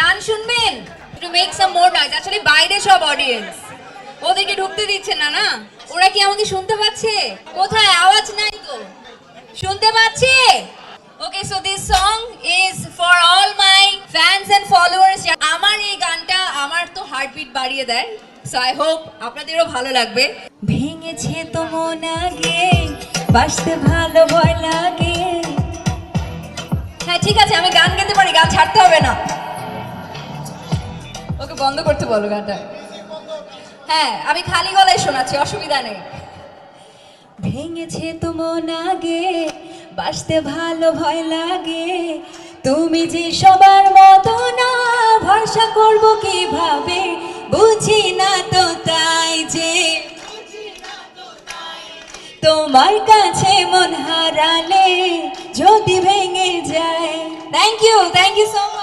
গান শুনবেন? একটু মেক সাম মোর নয়েজ। আসলে বাইরে সব অডিয়েন্স, ওদেরকে ঢুকতে দিচ্ছে না। না, ওরা কি আমাকে শুনতে পাচ্ছে? কোথায়? আওয়াজ নাই তো। শুনতে পাচ্ছে? Okay, so this song is for all my fans and followers. আমার এই গানটা আমার তো হার্টবিট বাড়িয়ে দেয়, so I hope আপনাদেরও ভালো লাগবে। ভেঙেছে তো মন আগে, বাসতে ভালো ভয় লাগে। হ্যাঁ ঠিক আছে, আমি গান গাইতে পারি, গান ছাড়তে হবে না। ওকে বন্ধ করতে বলো গানটা। হ্যাঁ, আমি খালি গলায় শোনাচ্ছি, অসুবিধা নেই। ভেঙেছে তো মন আগে, বাসতে ভালো ভয় লাগে। তুমি যে সবার মতো না, ভরসা করব কিভাবে? বুঝি না তো তাই যে তোমার কাছে মন হারালে যদি ভেঙে যায়। Thank you so much.